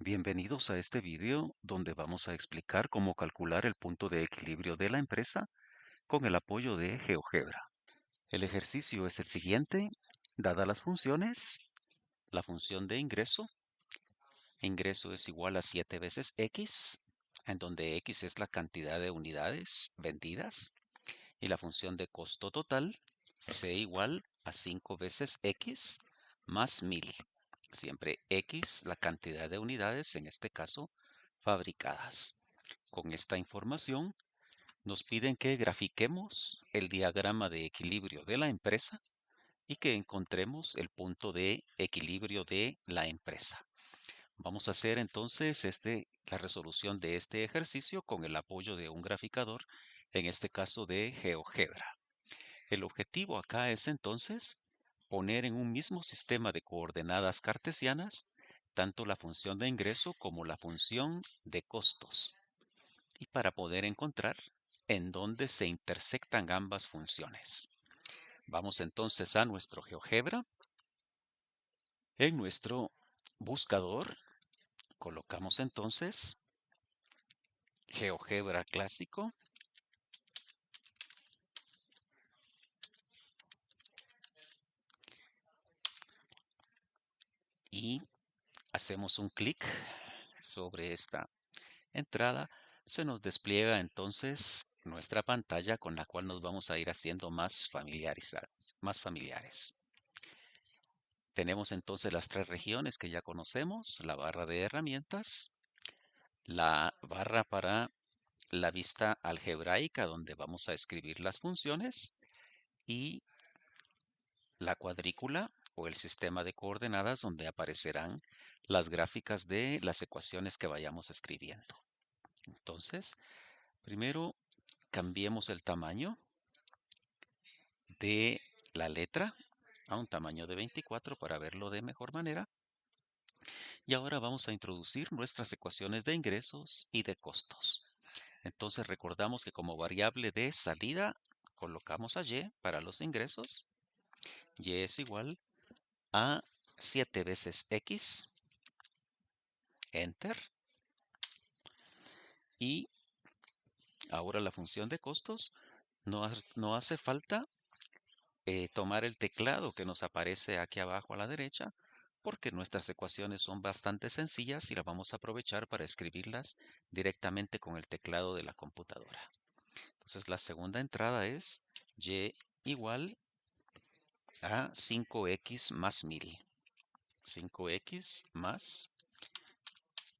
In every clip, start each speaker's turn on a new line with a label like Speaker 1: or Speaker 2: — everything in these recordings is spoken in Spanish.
Speaker 1: Bienvenidos a este video donde vamos a explicar cómo calcular el punto de equilibrio de la empresa con el apoyo de GeoGebra. El ejercicio es el siguiente. Dadas las funciones, la función de ingreso es igual a 7 veces X, en donde X es la cantidad de unidades vendidas, y la función de costo total, C igual a 5 veces X más 1000. Siempre X la cantidad de unidades, en este caso, fabricadas. Con esta información, nos piden que grafiquemos el diagrama de equilibrio de la empresa y que encontremos el punto de equilibrio de la empresa. Vamos a hacer entonces la resolución de este ejercicio con el apoyo de un graficador, en este caso de GeoGebra. El objetivo acá es entonces poner en un mismo sistema de coordenadas cartesianas tanto la función de ingreso como la función de costos, y para poder encontrar en dónde se intersectan ambas funciones. Vamos entonces a nuestro GeoGebra. En nuestro buscador colocamos entonces GeoGebra clásico y hacemos un clic sobre esta entrada. Se nos despliega entonces nuestra pantalla con la cual nos vamos a ir haciendo más familiares. Tenemos entonces las tres regiones que ya conocemos: la barra de herramientas, la barra para la vista algebraica donde vamos a escribir las funciones, y la cuadrícula o el sistema de coordenadas donde aparecerán las gráficas de las ecuaciones que vayamos escribiendo. Entonces, primero cambiemos el tamaño de la letra a un tamaño de 24 para verlo de mejor manera. Y ahora vamos a introducir nuestras ecuaciones de ingresos y de costos. Entonces recordamos que como variable de salida colocamos a Y para los ingresos. Y es igual a 7 veces X, Enter. Y ahora la función de costos, no hace falta tomar el teclado que nos aparece aquí abajo a la derecha, porque nuestras ecuaciones son bastante sencillas y las vamos a aprovechar para escribirlas directamente con el teclado de la computadora. Entonces la segunda entrada es Y igual a 5X más 1000. 5X más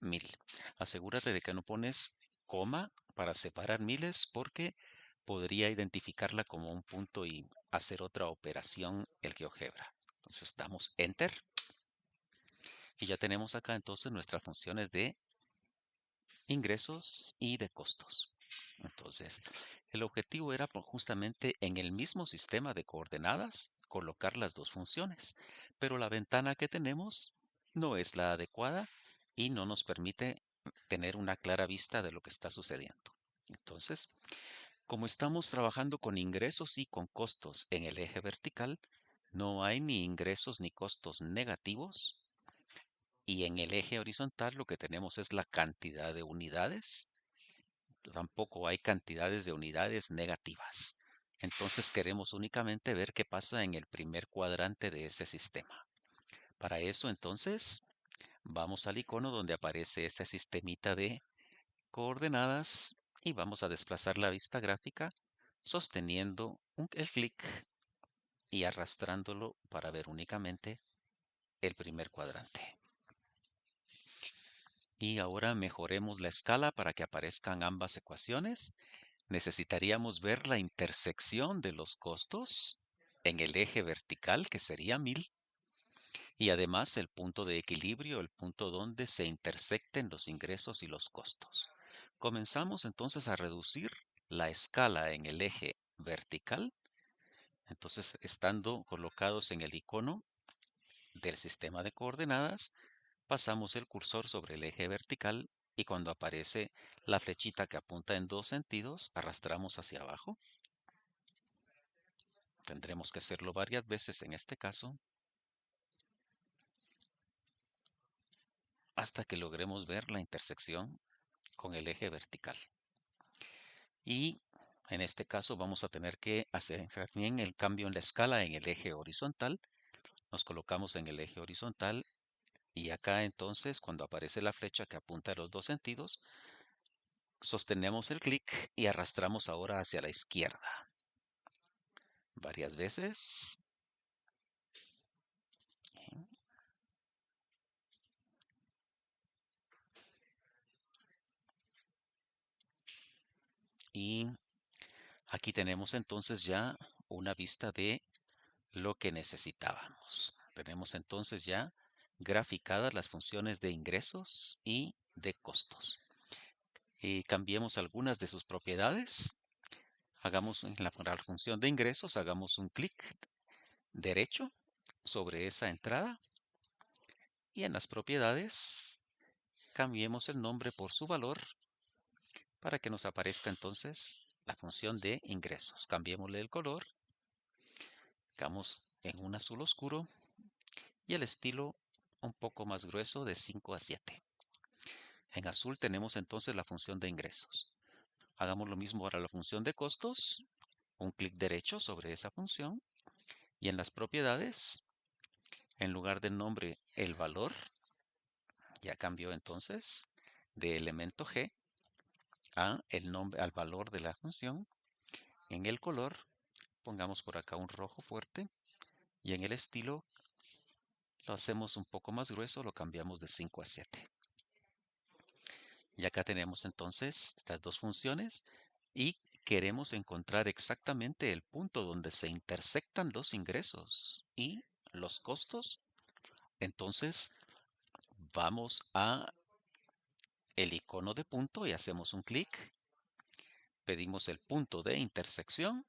Speaker 1: 1000. Asegúrate de que no pones coma para separar miles, porque podría identificarla como un punto y hacer otra operación el GeoGebra. Entonces damos Enter y ya tenemos acá entonces nuestras funciones de ingresos y de costos. Entonces, el objetivo era justamente en el mismo sistema de coordenadas colocar las dos funciones, pero la ventana que tenemos no es la adecuada y no nos permite tener una clara vista de lo que está sucediendo. Entonces, como estamos trabajando con ingresos y con costos en el eje vertical, no hay ni ingresos ni costos negativos, y en el eje horizontal lo que tenemos es la cantidad de unidades. Tampoco hay cantidades de unidades negativas. Entonces queremos únicamente ver qué pasa en el primer cuadrante de ese sistema. Para eso entonces vamos al icono donde aparece este sistemita de coordenadas y vamos a desplazar la vista gráfica sosteniendo el clic y arrastrándolo para ver únicamente el primer cuadrante. Y ahora mejoremos la escala para que aparezcan ambas ecuaciones. Necesitaríamos ver la intersección de los costos en el eje vertical, que sería 1000, y además el punto de equilibrio, el punto donde se intersecten los ingresos y los costos. Comenzamos entonces a reducir la escala en el eje vertical. Entonces, estando colocados en el icono del sistema de coordenadas, pasamos el cursor sobre el eje vertical y cuando aparece la flechita que apunta en dos sentidos, arrastramos hacia abajo. Tendremos que hacerlo varias veces en este caso, hasta que logremos ver la intersección con el eje vertical. Y en este caso vamos a tener que hacer también el cambio en la escala en el eje horizontal. Nos colocamos en el eje horizontal y acá entonces cuando aparece la flecha que apunta a los dos sentidos, sostenemos el clic y arrastramos ahora hacia la izquierda. Varias veces. Y aquí tenemos entonces ya una vista de lo que necesitábamos. Tenemos entonces ya graficadas las funciones de ingresos y de costos. Y cambiemos algunas de sus propiedades. Hagamos en la función de ingresos, hagamos un clic derecho sobre esa entrada y en las propiedades cambiemos el nombre por su valor para que nos aparezca entonces la función de ingresos. Cambiémosle el color, hagamos en un azul oscuro y el estilo un poco más grueso de 5 a 7. En azul tenemos entonces la función de ingresos. Hagamos lo mismo para la función de costos, un clic derecho sobre esa función y en las propiedades, en lugar del nombre el valor, ya cambió entonces de elemento G a el nombre, al valor de la función. En el color, pongamos por acá un rojo fuerte y en el estilo lo hacemos un poco más grueso, lo cambiamos de 5 a 7. Y acá tenemos entonces estas dos funciones y queremos encontrar exactamente el punto donde se intersectan los ingresos y los costos. Entonces vamos a el icono de punto y hacemos un clic. Pedimos el punto de intersección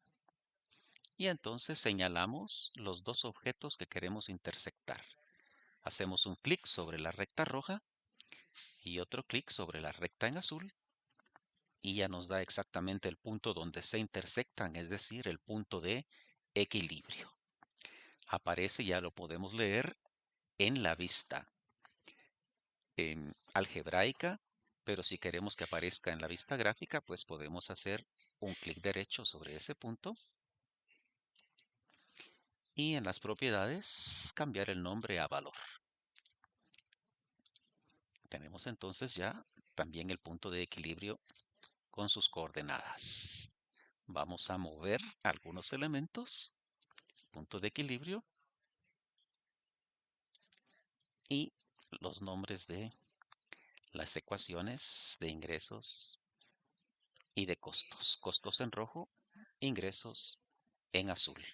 Speaker 1: y entonces señalamos los dos objetos que queremos intersectar. Hacemos un clic sobre la recta roja y otro clic sobre la recta en azul y ya nos da exactamente el punto donde se intersectan, es decir, el punto de equilibrio. Aparece, ya lo podemos leer en la vista algebraica, pero si queremos que aparezca en la vista gráfica, pues podemos hacer un clic derecho sobre ese punto y en las propiedades cambiar el nombre a valor. Tenemos entonces ya también el punto de equilibrio con sus coordenadas. Vamos a mover algunos elementos, punto de equilibrio y los nombres de las ecuaciones de ingresos y de costos. Costos en rojo, ingresos en azul.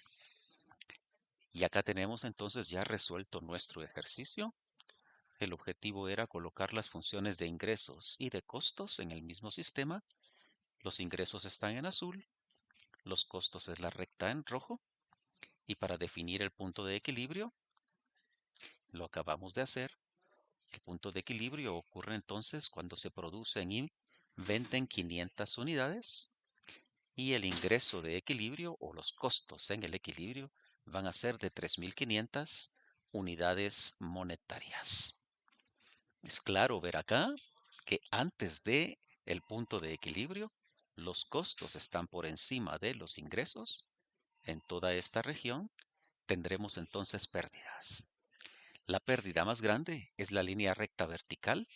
Speaker 1: Y acá tenemos entonces ya resuelto nuestro ejercicio. El objetivo era colocar las funciones de ingresos y de costos en el mismo sistema. Los ingresos están en azul, los costos es la recta en rojo. Y para definir el punto de equilibrio, lo acabamos de hacer. El punto de equilibrio ocurre entonces cuando se producen y venden 500 unidades y el ingreso de equilibrio o los costos en el equilibrio van a ser de 3.500 unidades monetarias. Es claro ver acá que antes de el punto de equilibrio, los costos están por encima de los ingresos. En toda esta región tendremos entonces pérdidas. La pérdida más grande es la línea recta vertical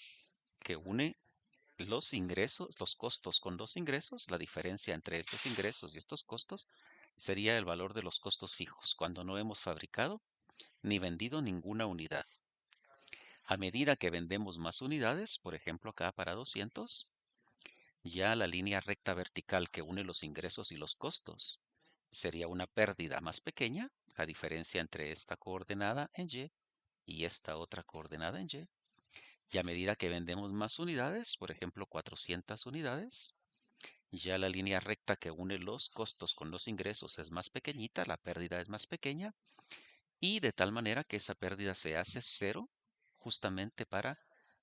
Speaker 1: que une los ingresos, los costos con los ingresos. La diferencia entre estos ingresos y estos costos sería el valor de los costos fijos cuando no hemos fabricado ni vendido ninguna unidad. A medida que vendemos más unidades, por ejemplo acá para 200, ya la línea recta vertical que une los ingresos y los costos sería una pérdida más pequeña, la diferencia entre esta coordenada en y esta otra coordenada en Y. Y a medida que vendemos más unidades, por ejemplo 400 unidades, ya la línea recta que une los costos con los ingresos es más pequeñita, la pérdida es más pequeña, y de tal manera que esa pérdida se hace cero justamente para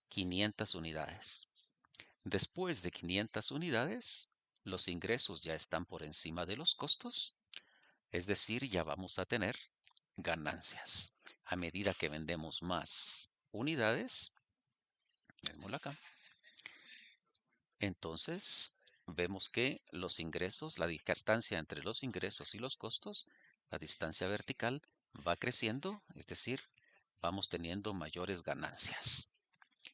Speaker 1: 500 unidades. Después de 500 unidades, los ingresos ya están por encima de los costos, es decir, ya vamos a tener ganancias. A medida que vendemos más unidades, Démosle acá. Entonces, vemos que los ingresos, la distancia entre los ingresos y los costos, la distancia vertical va creciendo, es decir, vamos teniendo mayores ganancias.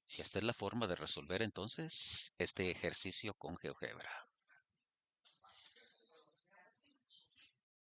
Speaker 1: Y esta es la forma de resolver entonces este ejercicio con GeoGebra.